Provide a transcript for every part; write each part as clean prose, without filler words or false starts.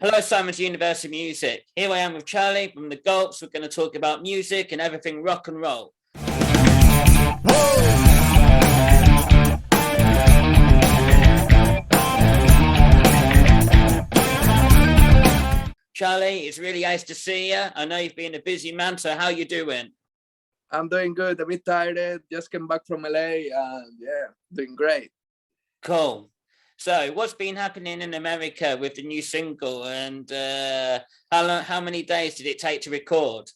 Hello, Simon's University of Music. Here I am with Charlie from the Gulps. We're going to talk about music and everything rock and roll. Charlie, it's really nice to see you. I know you've been a busy man, so how you doing? I'm doing good, a bit tired, just came back from LA and doing great. Cool. So what's been happening in America with the new single and how many days did it take to record?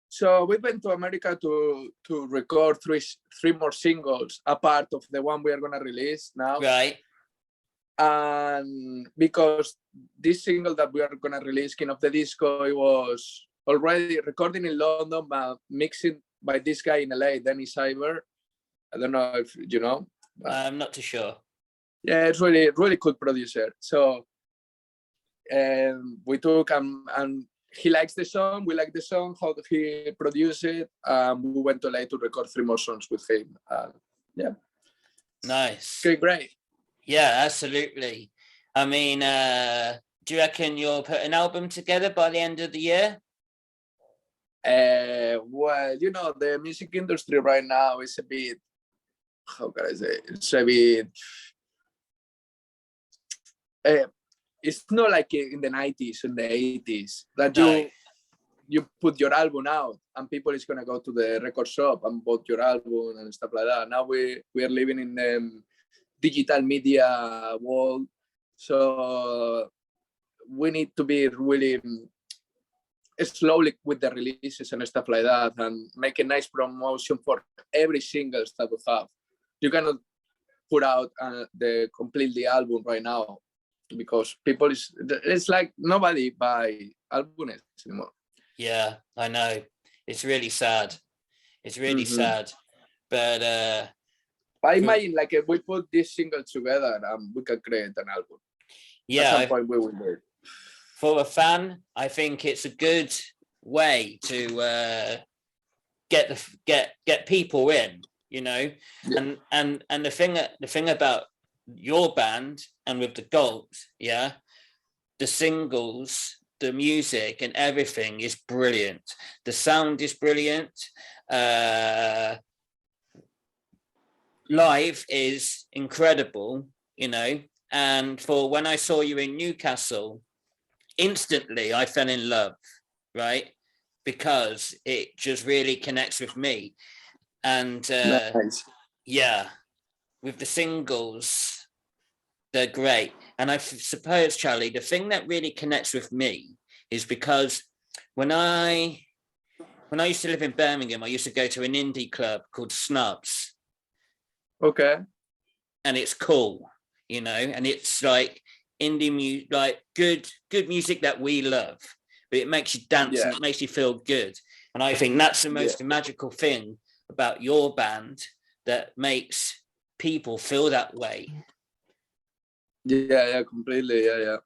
So we went to America to record three more singles, a part of the one we are going to release now. Right. And because this single that we are going to release, King of the Disco, it was already recording in London, but mixing by this guy in LA, Danny Cyber. I don't know if you know. I'm not too sure. Yeah, it's really cool producer. So we took and he likes the song. We like the song, how he produced it. We went to LA to record three more songs with him. Yeah. Nice. Okay, great. Yeah, absolutely. I mean, do you reckon you'll put an album together by the end of the year? Well, you know, the music industry right now is a bit, how can I say, it's a bit, it's not like in the 90s and the 80s that you put your album out and people is going to go to the record shop and bought your album and stuff like that. Now we are living in the digital media world, so we need to be really slowly with the releases and stuff like that and make a nice promotion for every single that we have. You cannot put out the completely album right now because people it's like nobody buy albums anymore. Yeah, I know. It's really sad. It's really sad. But I imagine like if we put this single together, we can create an album. Yeah, at some point we will do it. For a fan, I think it's a good way to get people in, you know. Yeah. And the thing about your band and with the Gulps, yeah, the singles, the music and everything is brilliant. The sound is brilliant. Live is incredible, you know. And for when I saw you in Newcastle, instantly I fell in love, right? Because it just really connects with me. And nice. Yeah, with the singles, they're great. And I suppose, Charlie, the thing that really connects with me is because when I used to live in Birmingham, I used to go to an indie club called Snubs. Okay. And it's cool, you know, and it's like indie music, like good music that we love, but it makes you dance and it makes you feel good. And I think that's the most magical thing about your band that makes people feel that way. Yeah, completely. Yeah.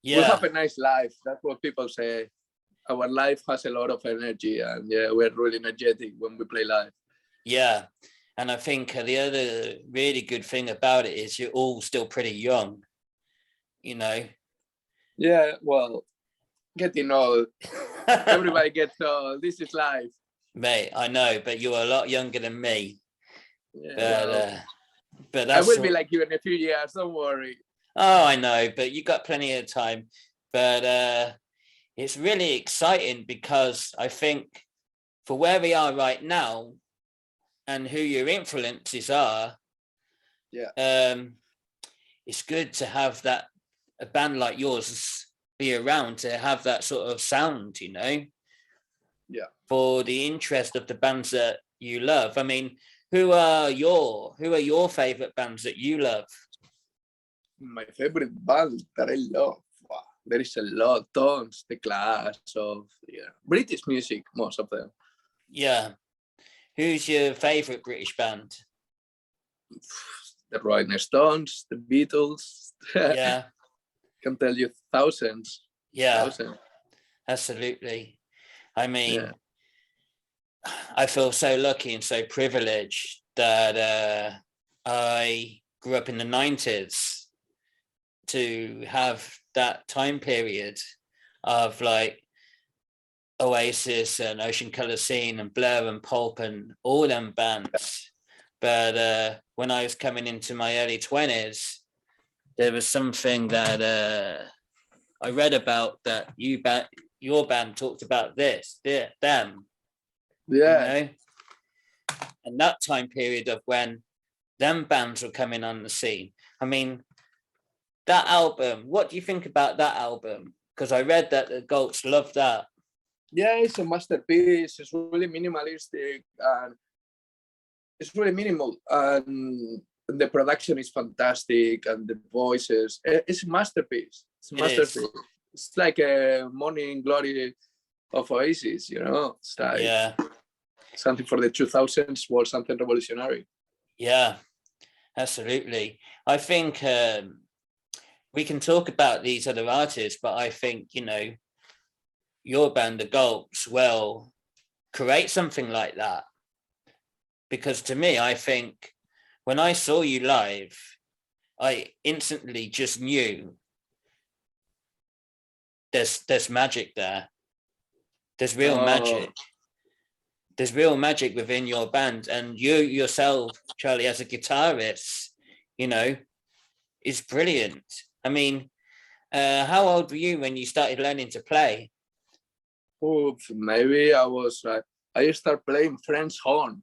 We have a nice life. That's what people say. Our life has a lot of energy, and we're really energetic when we play live. Yeah. And I think the other really good thing about it is you're all still pretty young, you know? Yeah, well, getting old. Everybody gets old. This is life. Mate, I know, but you're a lot younger than me. Yeah, but I will be like you in a few years, don't worry. Oh, I know, but you got plenty of time. But it's really exciting because I think for where we are right now, and who your influences are, it's good to have that a band like yours be around to have that sort of sound, you know. Yeah. For the interest of the bands that you love. I mean, who are your favorite bands that you love? My favorite band that I love. Wow, there is a lot, tons. The Clash of British music, most of them. Yeah. Who's your favorite British band? The Rolling Stones, the Beatles. Yeah. Can tell you thousands. Yeah. Absolutely. I mean, I feel so lucky and so privileged that I grew up in the 90s to have that time period of like Oasis and Ocean Colour Scene and Blur and Pulp and all them bands. But when I was coming into my early 20s, there was something that I read about that your band talked about them, Yeah. you know, and that time period of when them bands were coming on the scene. I mean, that album, what do you think about that album? Because I read that the Gulps love that. Yeah, it's a masterpiece. It's really minimalistic and it's really minimal. And the production is fantastic and the voices. It's a masterpiece. It's a masterpiece. It's like a morning glory of Oasis, you know? It's like something for the 2000s was something revolutionary. Yeah, absolutely. I think we can talk about these other artists, but I think, you know, your band, the Gulps, will create something like that. Because to me, I think when I saw you live, I instantly just knew there's magic there. There's real magic. There's real magic within your band. And you yourself, Charlie, as a guitarist, you know, is brilliant. I mean, how old were you when you started learning to play? Oh, maybe I started playing French horn.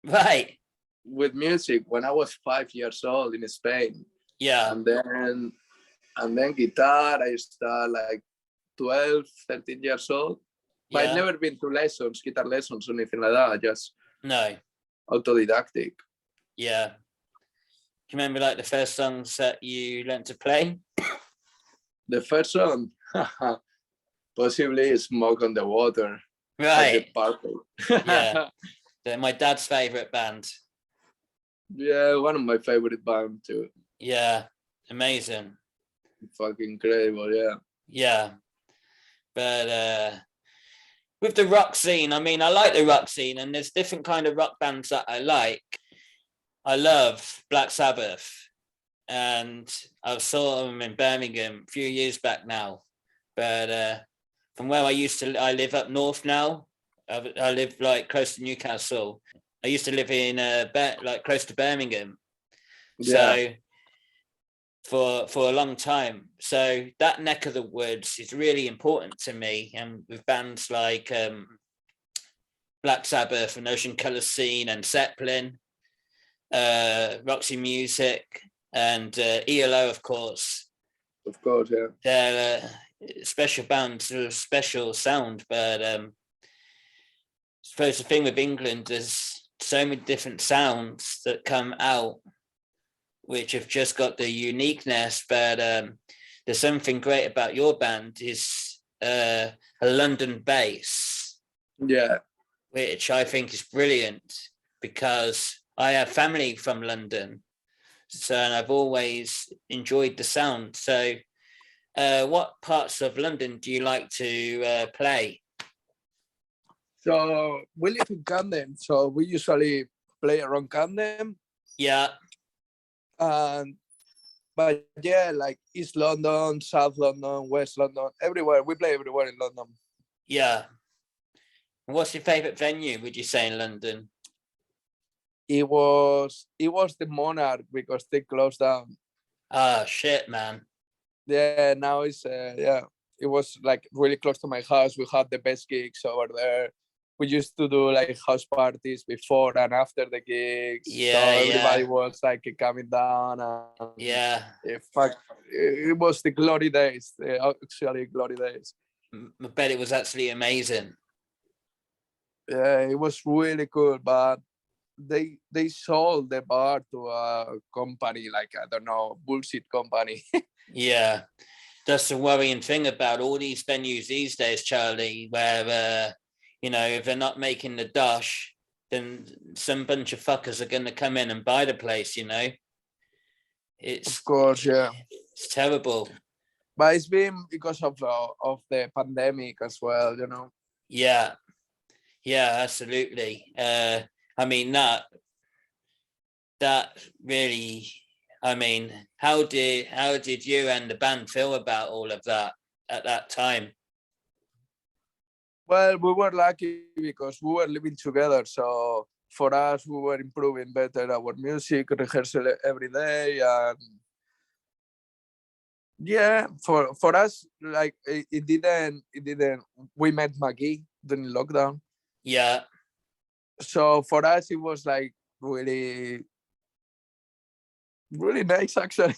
Right. With music when I was 5 years old in Spain. Yeah. And then guitar, I started like 12, 13 years old. But I've never been to lessons, guitar lessons or anything like that. Just autodidactic. Yeah. Do you remember like the first songs that you learned to play? The first song, possibly Smoke on the Water. Right. Purple. Yeah. They're my dad's favorite band. Yeah, one of my favorite bands too. Yeah, amazing. Fucking incredible, yeah. Yeah. But with the rock scene, I mean, I like the rock scene and there's different kind of rock bands that I like. I love Black Sabbath and I saw them in Birmingham a few years back now. But from where I live up north now. I live like close to Newcastle. I used to live in like close to Birmingham. So for a long time. So that neck of the woods is really important to me. And with bands like Black Sabbath and Ocean Colour Scene and Zeppelin, Roxy Music and ELO, of course. Of course, yeah. They're special bands with a special sound. But I suppose the thing with England is so many different sounds that come out which have just got the uniqueness, but there's something great about your band is a London base, which I think is brilliant because I have family from London, so and I've always enjoyed the sound. So what parts of London do you like to play? So we live in Camden, so we usually play around Camden. Yeah. But yeah, like East London, South London, West London, everywhere. We play everywhere in London. Yeah. What's your favorite venue, would you say, in London? It was the Monarch because they closed down. Oh shit, man. Yeah, now it's it was like really close to my house. We had the best gigs over there. We used to do like house parties before and after the gigs. Yeah, so everybody was like coming down. And it was the glory days, actually glory days. I bet it was absolutely amazing. Yeah, it was really cool, but they sold the bar to a company, like, I don't know, bullshit company. Yeah, that's the worrying thing about all these venues these days, Charlie, where you know, if they're not making the dosh, then some bunch of fuckers are going to come in and buy the place, you know. It's, of course, yeah. It's terrible. But it's been because of the pandemic as well, you know. Yeah, absolutely. I mean, that really I mean, how did you and the band feel about all of that at that time? Well, we were lucky because we were living together. So for us, we were improving better our music, rehearsal every day. And yeah, for us, like it didn't, we met Maggie during lockdown. Yeah. So for us, it was like really, really nice actually.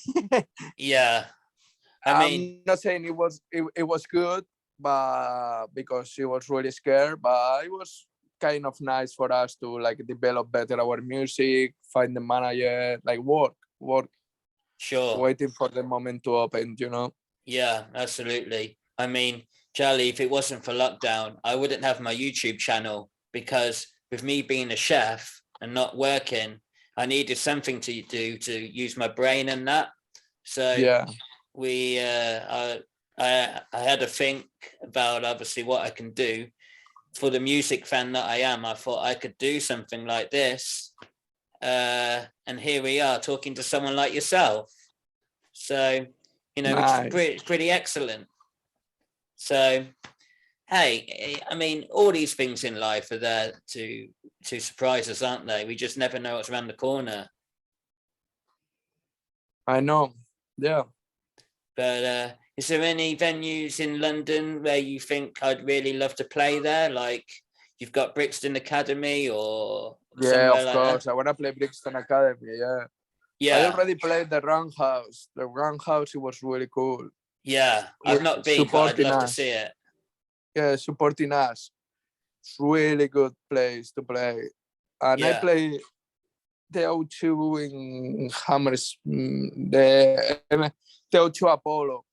Yeah. I mean, I'm not saying it was good, but because she was really scared, but it was kind of nice for us to like develop better our music, find the manager, like work, sure. waiting for the moment to open, you know. Yeah, absolutely. I mean, Charlie, if it wasn't for lockdown, I wouldn't have my YouTube channel because with me being a chef and not working, I needed something to do to use my brain and that. So Yeah, we I had to think about obviously what I can do. For the music fan that I am, I thought I could do something like this. And here we are talking to someone like yourself. So, which is nice. pretty excellent. So, hey, I mean, all these things in life are there to surprise us, aren't they? We just never know what's around the corner. I know. Yeah. But is there any venues in London where you think I'd really love to play there? Like you've got Brixton Academy or Yeah, somewhere of like that? course. I wanna play Brixton Academy. Yeah. I Yeah, already played the Roundhouse. The Roundhouse, it was really cool. yeah. I've With not been, but I'd supporting love to us. see it. Yeah, supporting us. It's really good place to play. And I Yeah, play the O2 in Hammers, the O2 Apollo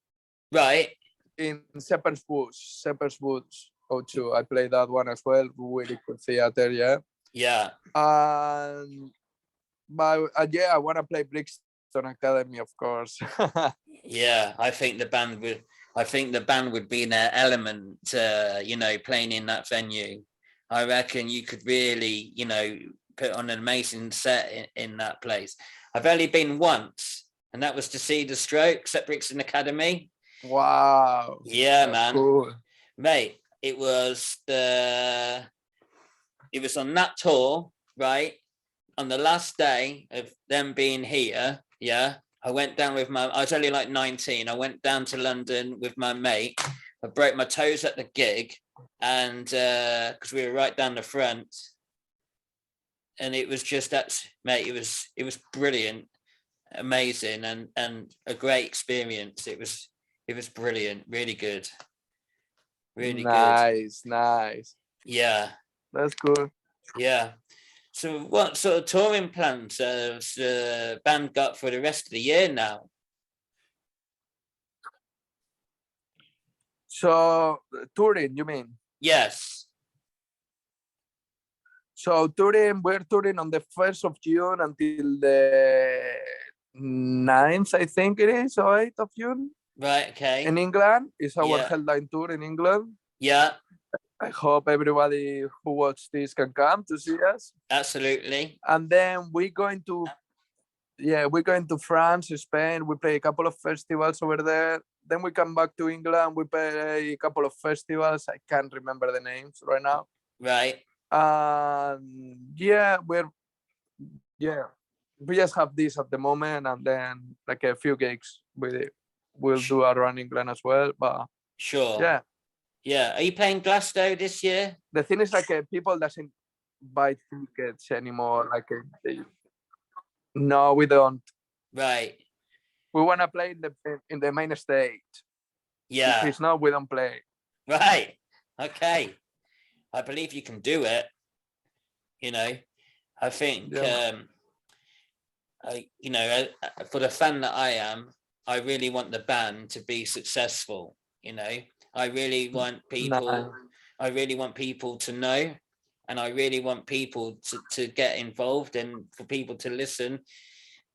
right. in Shepherd's Woods O2. I play that one as well. Really good theater, yeah. Yeah, And but yeah, I want to play Brixton Academy, of course. yeah. I think the band would be in their element. Playing in that venue. I reckon you could really, put on an amazing set in that place. I've only been once, and that was to see the Strokes at Brixton Academy. Wow, Yeah, that's man, cool. mate. It was on that tour, right? On the last day of them being here, yeah, I went down I was only like 19. I went down to London with my mate. I broke my toes at the gig, and because we were right down the front, and it was just mate. It was brilliant, amazing, and a great experience. It was brilliant, really good, really good. Nice, nice. Yeah, That's cool. yeah. So, what sort of touring plans has the band got for the rest of the year now? So touring, you mean? Yes. So touring, we're touring on the 1st of June until the 9th, I think it is, or 8th of June Right. in Okay. England. It's our Yeah. headline tour in England. Yeah. I hope everybody who watched this can come to see us. Absolutely. And then we're going to France, Spain. We play a couple of festivals over there. Then we come back to England. We play a couple of festivals. I can't remember the names right now. Right. Yeah, we just have this at the moment, and then like a few gigs we'll do around England as well. But Sure. yeah, Yeah. Are you playing Glasgow this year? the thing is like people doesn't buy tickets anymore. Like no, we don't. Right. We want to play in the main stage. If Yeah. it's not, we don't play. Right. Okay. I believe you can do it. I think, Yeah, for the fan that I am, I really want the band to be successful. I really want nice. people. I really want people to know, and I really want people to get involved and for people to listen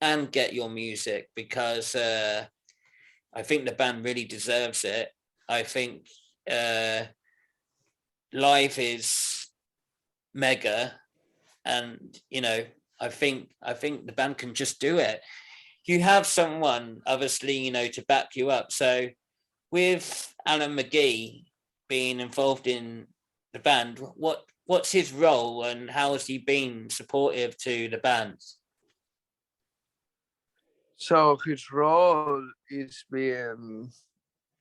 and get your music because I think the band really deserves it. I think live is mega, and I think the band can just do it. you have someone, obviously, you know, to back you up. So with Alan McGee being involved in the band, what's his role and how has he been supportive to the band? So his role is being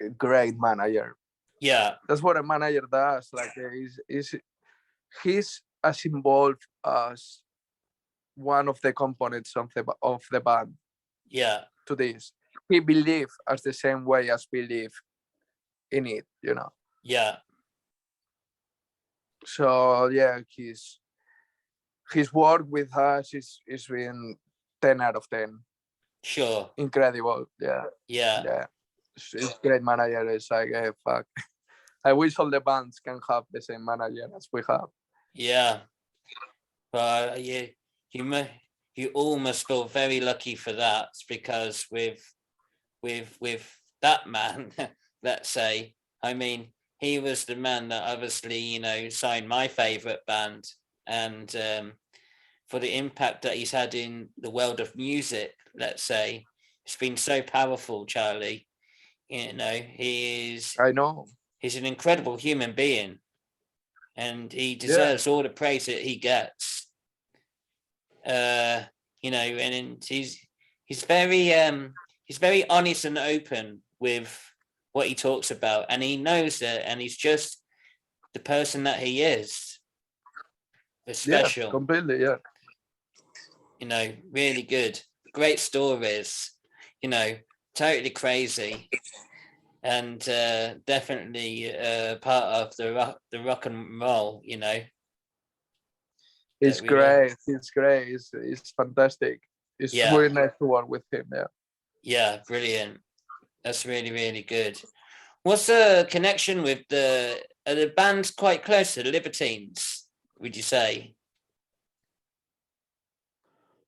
a great manager. Yeah. That's what a manager does. Like he's as involved as one of the components of the band. Yeah. To this, he believe as the same way as believe in it, you know. Yeah. So yeah, his work with us is been 10 out of 10. Sure. Incredible. Yeah. Yeah. Yeah. It's great manager. It's like, hey, fuck. I wish all the bands can have the same manager as we have. Yeah. But you all must feel very lucky for that, because with that man, let's say, I mean, he was the man that obviously, you know, signed my favorite band, and for the impact that he's had in the world of music, let's say, it's been so powerful, Charlie. You know, I know. He's an incredible human being, and he deserves all the praise that he gets. You know, and he's very honest and open with what he talks about, and he knows that, and he's just the person that he is. It's special. Yeah, completely, yeah. You know, really good. Great stories, you know, totally crazy. And definitely part of the rock and roll, you know. It's great. It's great. It's fantastic. It's really nice to work with him. Yeah. Yeah, brilliant. That's really, really good. What's the connection with are the bands quite close to the Libertines, would you say?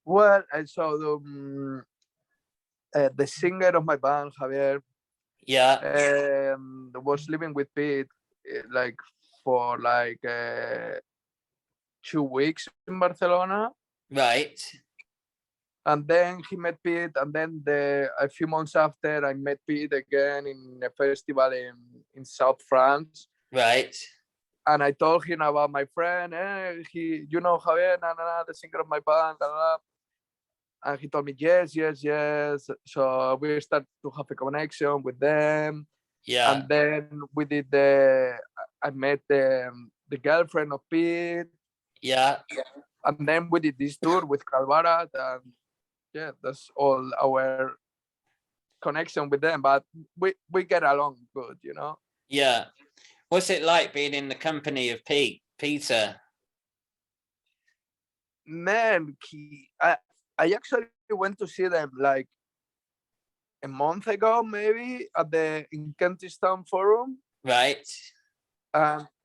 Well, so the singer of my band, Javier, was living with Pete like for like 2 weeks in Barcelona. Right. And then he met Pete, and then a few months after, I met Pete again in a festival in South France. Right. And I told him about my friend. You know Javier, the singer of my band. And he told me yes. So we started to have a connection with them. Yeah. And then we did I met the girlfriend of Pete. Yeah. And then we did this tour with Calvarat, and yeah, that's all our connection with them. But we get along good, you know. Yeah. What's it like being in the company of Peter? Man, I actually went to see them like a month ago, maybe at the Incantistan Forum. Right.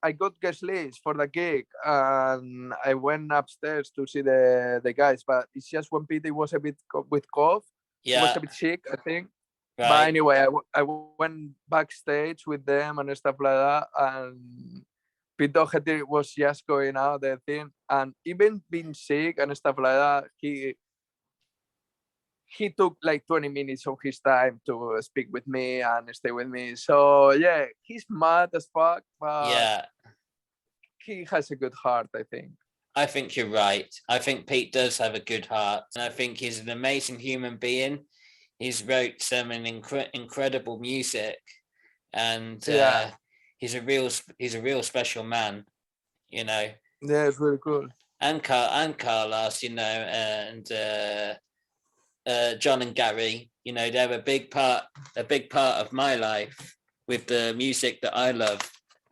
I got guest list for the gig, and I went upstairs to see the guys. But it's just when Peter was a bit with cough. Yeah. He was a bit sick, I think. Right. But anyway, I went backstage with them and stuff like that, and Pete Doherty was just going out the thing, and even being sick and stuff like that, he took like 20 minutes of his time to speak with me and stay with me. So yeah, he's mad as fuck, but yeah, he has a good heart, I think. I think you're right. I think Pete does have a good heart, and I think he's an amazing human being. He's wrote some incredible music, and he's a real special man, you know. Yeah, it's really cool. And Carlos, you know, and John and Gary, you know, they're a big part of my life with the music that I love.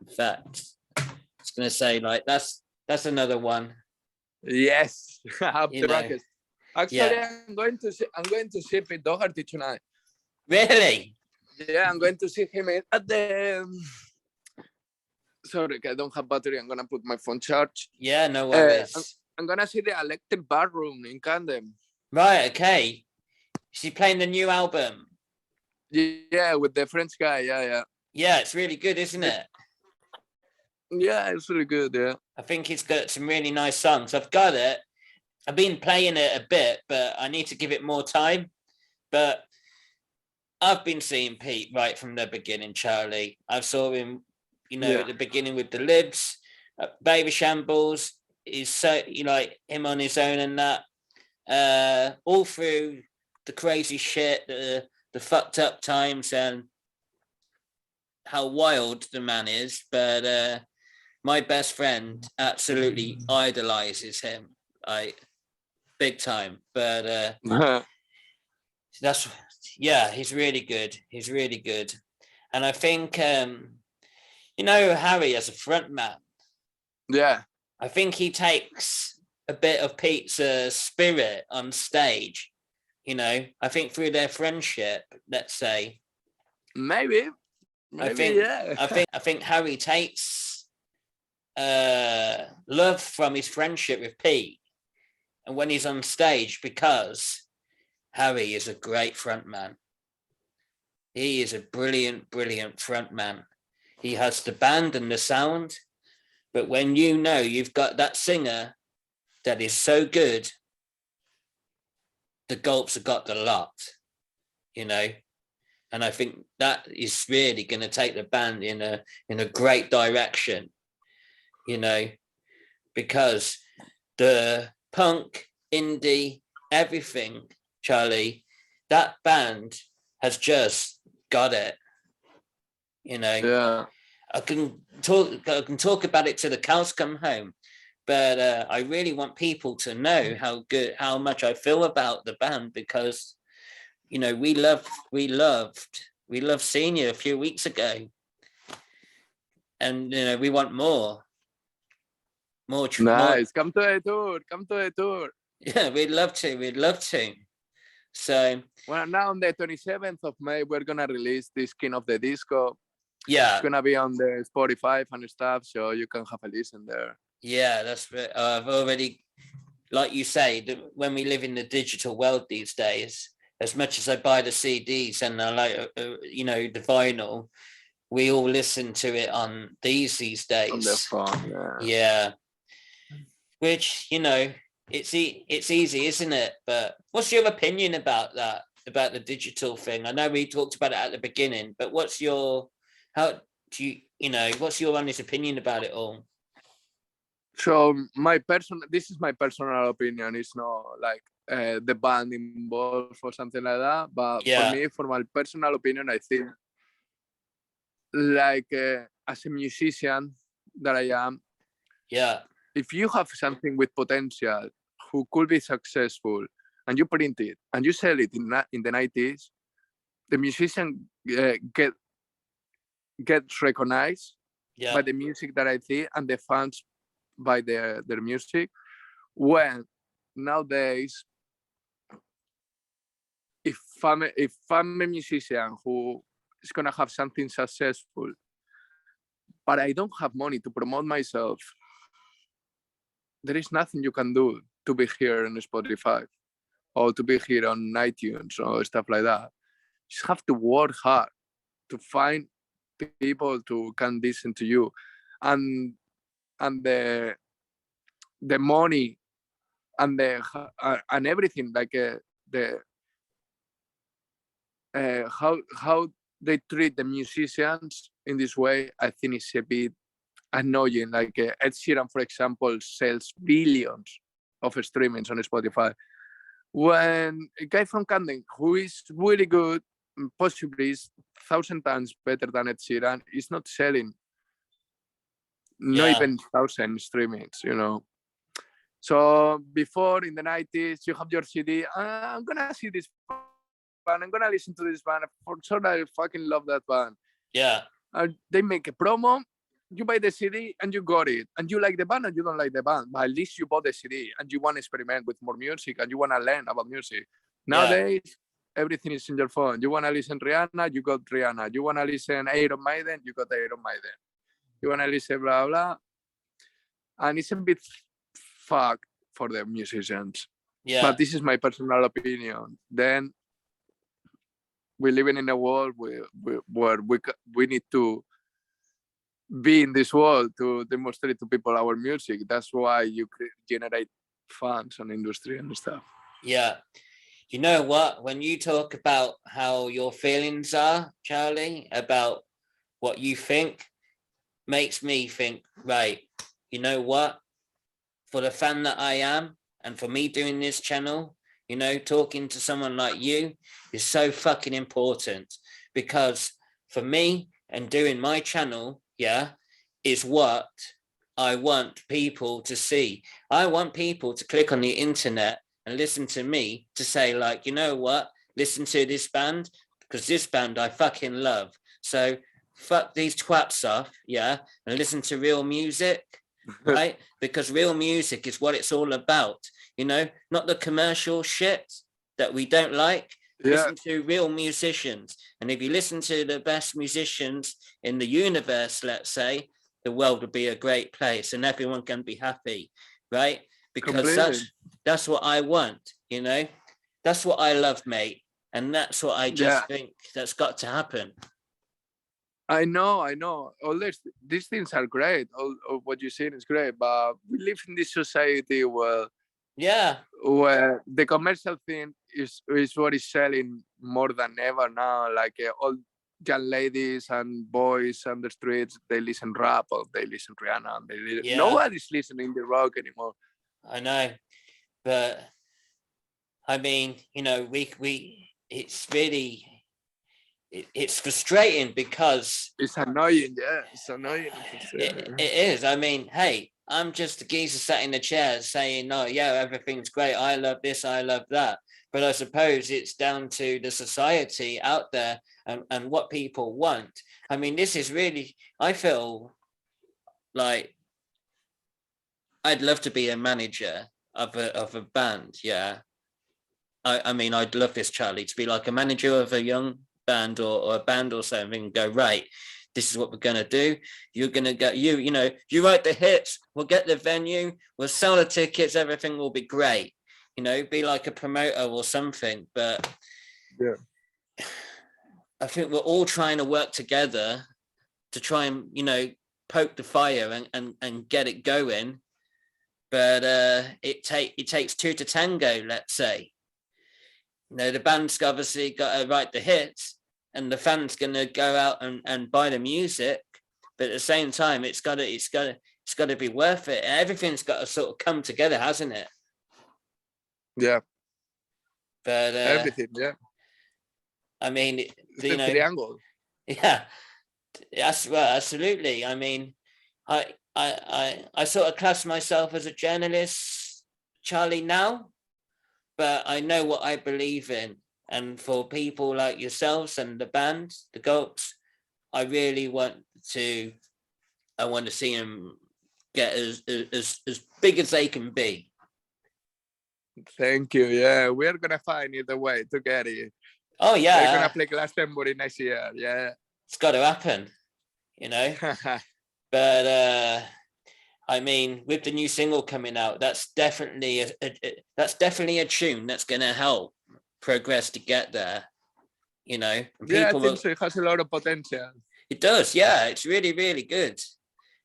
In fact, I was gonna say, like, that's another one. Yes, actually, I'm going to see Pete Doherty tonight. Really? Yeah, I'm going to see him at the. Sorry, I don't have battery. I'm gonna put my phone charge. Yeah, no worries. I'm gonna see the Electric Ballroom in Camden. Right. Okay. Is he playing the new album? Yeah, with the French guy. Yeah. Yeah, it's really good, isn't it? Yeah, it's really good. Yeah. I think he's got some really nice songs. I've got it. I've been playing it a bit, but I need to give it more time. But I've been seeing Pete right from the beginning, Charlie. I saw him, at the beginning with the Libs, Baby Shambles. He's so, like him on his own and that. All through the crazy shit, the fucked up times, and how wild the man is. But my best friend absolutely idolizes him, like big time. But he's really good. He's really good. And I think, Harry as a front man. Yeah. I think he takes a bit of Pete's spirit on stage. I think through their friendship, let's say. Maybe I think Harry takes love from his friendship with Pete, and when he's on stage, because Harry is a great frontman. He is a brilliant, brilliant frontman. He has the band and the sound, but when you've got that singer that is so good, the Gulps have got the lot, and I think that is really going to take the band in a great direction, because the punk, indie, everything, Charlie, that band has just got it. Yeah. I can talk about it till the cows come home, but I really want people to know how much I feel about the band, because we loved seeing you a few weeks ago, and we want more. Nice. Come to the tour. Yeah, we'd love to. So now on the 27th of May, we're gonna release this King of the Disco. Yeah, it's gonna be on the Spotify and stuff, so you can have a listen there. Yeah, that's right. I've already, like you say, when we live in the digital world these days, as much as I buy the CDs and I like, the vinyl, we all listen to it on these days. On the phone, yeah. Which, it's easy, isn't it? But what's your opinion about that, about the digital thing? I know we talked about it at the beginning, but what's your honest opinion about it all? So this is my personal opinion. It's not like the band involved or something like that. But for my personal opinion, I think like as a musician that I am, if you have something with potential who could be successful and you print it and you sell it in the 90s, the musician gets recognized by the music that I see and the fans by their music. When nowadays, if I'm a musician who is gonna have something successful, but I don't have money to promote myself, there is nothing you can do to be here on Spotify or to be here on iTunes or stuff like that. You just have to work hard to find people to can listen to you, and the money and and everything, like how they treat the musicians in this way, I think it's a bit annoying. Like Ed Sheeran, for example, sells billions of streamings on Spotify, when a guy from Camden who is really good, possibly is 1,000 times better than Ed Sheeran, is not selling not even 1,000 streamings. So before, in the 90s, you have your CD. I'm gonna see this band. I'm gonna listen to this band. For sure, I fucking love that band. Yeah. They make a promo. You buy the CD and you got it, and you like the band and you don't like the band, but at least you bought the CD and you want to experiment with more music and you want to learn about music. Nowadays, everything is in your phone. You want to listen Rihanna, you got Rihanna. You want to listen Iron Maiden, you got Iron Maiden. You want to listen blah blah, and it's a bit fucked for the musicians. Yeah. But this is my personal opinion. Then we're living in a world where we need to be in this world to demonstrate to people our music. That's why you generate fans on industry and stuff. Yeah. You know what? When you talk about how your feelings are, Charlie, about what you think, makes me think, right, you know what? For the fan that I am, and for me doing this channel, you know, talking to someone like you is so fucking important, because for me and doing my channel, yeah, is what I want people to see. I want people to click on the internet and listen to me to say, like, you know what, listen to this band, because this band I fucking love. So fuck these twats off, yeah, and listen to real music, right? Because real music is what it's all about, you know, not the commercial shit that we don't like. Yeah. Listen to real musicians. And if you listen to the best musicians in the universe, let's say, the world would be a great place and everyone can be happy, right? Because that's what I want, you know, that's what I love, mate. And that's what I just think that's got to happen. I know. All these things are great. All what you're saying is great, but we live in this society where the commercial thing is what is selling more than ever now. Like all young ladies and boys on the streets, they listen rap or they listen Rihanna. And nobody's listening to rock anymore. I know, but I mean, you know, it's really. It's frustrating because it's annoying. Yeah, it's annoying. It is. I mean, hey, I'm just a geezer sat in the chair saying, no, yeah, everything's great. I love this. I love that. But I suppose it's down to the society out there and what people want. I mean, this is really, I feel like I'd love to be a manager of a band. Yeah. I mean, I'd love this, Charlie, to be like a manager of a young band or a band or something and go, right, this is what we're going to do. You're going to get, you know, you write the hits, we'll get the venue, we'll sell the tickets, everything will be great. You know, be like a promoter or something. But I think we're all trying to work together to try and, you know, poke the fire and get it going. But it takes two to tango, let's say. You know, the band's obviously got to write the hits and the fans going to go out and buy the music. But at the same time, it's got to be worth it. Everything's got to sort of come together, hasn't it? Yeah. But everything, yeah. I mean, it's you know, triangle. Yeah. That's well, absolutely. I mean, I sort of class myself as a journalist, Charlie, now. But I know what I believe in. And for people like yourselves and the band, the Gulps, I really want to see them get as big as they can be. Thank you. Yeah, we're going to find the way to get it. Oh, yeah. We're going to play Glastonbury next year. Yeah. It's got to happen, you know. But I mean, with the new single coming out, that's definitely a tune that's going to help progress to get there, you know. Yeah, I think so. It has a lot of potential. It does, yeah. It's really, really good.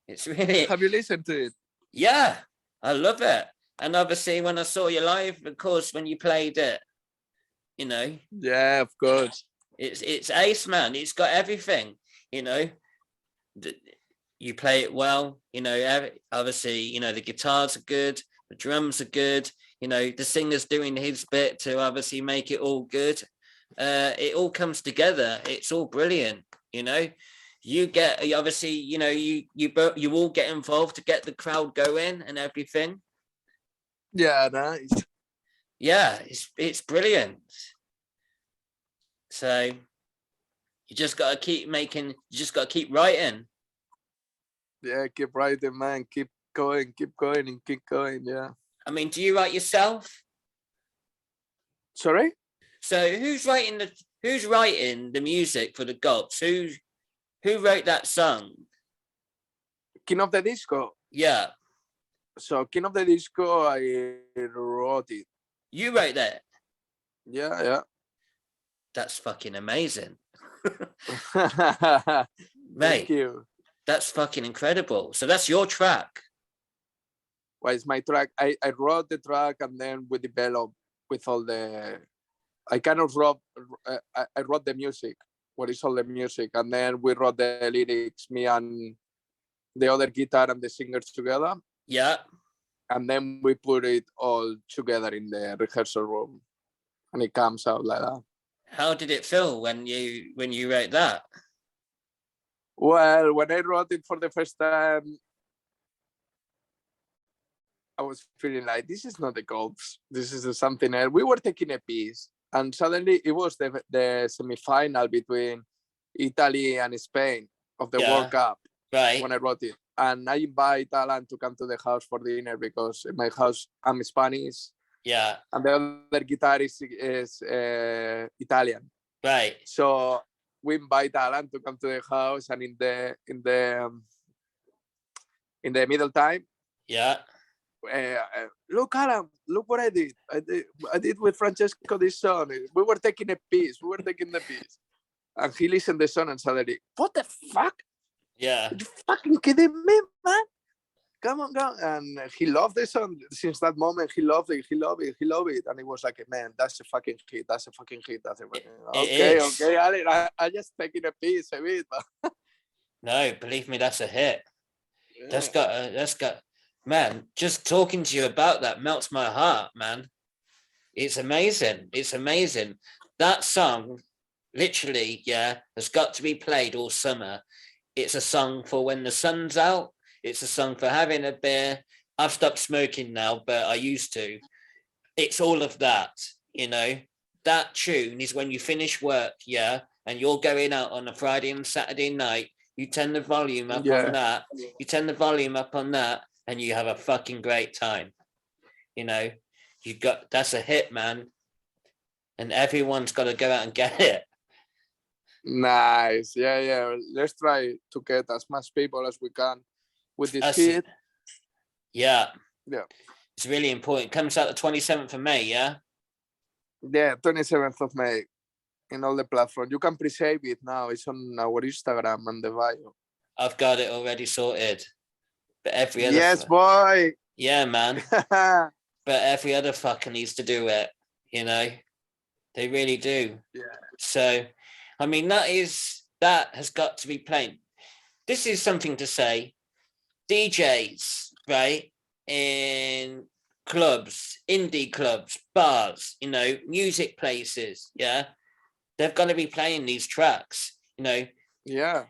It's really. Have you listened to it? Yeah, I love it. And obviously, when I saw you live, of course, when you played it, you know. Yeah, of course. It's ace, man. It's got everything, you know. You play it well, you know, obviously, you know, the guitars are good, the drums are good, you know, the singer's doing his bit to obviously make it all good. It all comes together. It's all brilliant, you know. You get, obviously, you know, you all get involved to get the crowd going and everything. Yeah, nice. Yeah, it's brilliant. So you just got to keep writing. Yeah, keep writing, man. Keep going, and keep going. Yeah. I mean, do you write yourself? Sorry? So who's writing the music for the Gulps? Who wrote that song? King of the Disco. Yeah. So King of the Disco, I wrote it. You wrote that? Yeah. That's fucking amazing. Mate. Thank you. That's fucking incredible. So that's your track. Well, it's my track. I wrote the track and then we developed with all the I kind of wrote, I wrote the music, what is all the music, and then we wrote the lyrics, me and the other guitar and the singers together. Yeah. And then we put it all together in the rehearsal room, and it comes out like that. How did it feel when you wrote that? Well, when I wrote it for the first time, I was feeling like, this is not the Gulps. This is something else. We were taking a piece, and suddenly it was the semi-final between Italy and Spain of the World Cup. Right. When I wrote it. And I invite Alan to come to the house for dinner because in my house, I'm Spanish. Yeah. And the other guitarist is Italian. Right. So we invite Alan to come to the house, and in the middle time, yeah, look, Alan, look what I did. I did with Francesco this song. We were taking a piece. And he listened to the song and suddenly, what the fuck? Yeah. Are you fucking kidding me, man? Come on. And he loved the song. Since that moment, he loved it. And it was like, man, that's a fucking hit. Okay, Alan, I just taking a piece of it. No, believe me, that's a hit. Yeah. That's got, man, just talking to you about that melts my heart, man. It's amazing. That song, literally, has got to be played all summer. It's a song for when the sun's out. It's a song for having a beer. I've stopped smoking now, but I used to. It's all of that, you know. That tune is when you finish work, and you're going out on a Friday and Saturday night. You turn the volume up on that. And you have a fucking great time. You know, that's a hit, man. And everyone's got to go out and get it. Nice. Yeah. Let's try to get as much people as we can with this hit. Yeah. It's really important. It comes out the 27th of May, yeah? Yeah, 27th of May in all the platforms. You can pre-save it now. It's on our Instagram and the bio. I've got it already sorted. But every other... Yes, boy! Yeah, man. But every other fucker needs to do it, you know? They really do. Yeah. So... I mean, that has got to be played. This is something to say. DJs, right, in clubs, indie clubs, bars, you know, music places, they've got to be playing these tracks, you know. Yeah.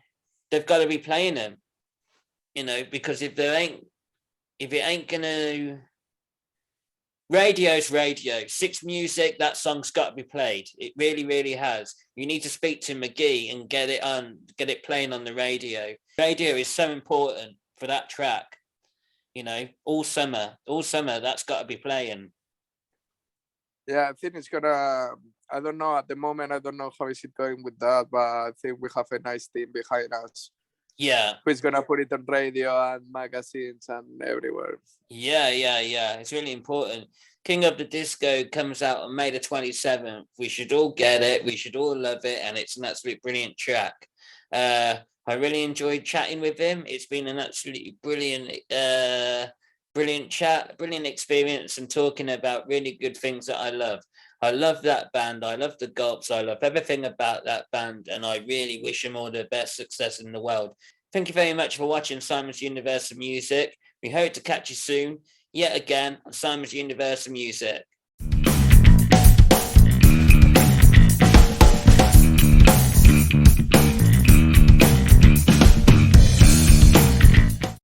They've got to be playing them, you know, because if it ain't gonna... Radio's radio. Six Music, that song's got to be played. It really, really has. You need to speak to McGee and get it playing on the radio. Radio is so important for that track. You know, all summer, that's got to be playing. Yeah, I think it's gonna... I don't know at the moment. I don't know how is it going with that, but I think we have a nice team behind us. Yeah. Who's gonna put it on radio and magazines and everywhere. Yeah. It's really important. King of the Disco comes out on May the 27th. We should all get it. We should all love it. And it's an absolutely brilliant track. I really enjoyed chatting with him. It's been an absolutely brilliant chat, brilliant experience, and talking about really good things that I love. I love that band. I love the Gulps. I love everything about that band. And I really wish them all the best success in the world. Thank you very much for watching Simon's Universe of Music. We hope to catch you soon, yet again, on Simon's Universe of Music.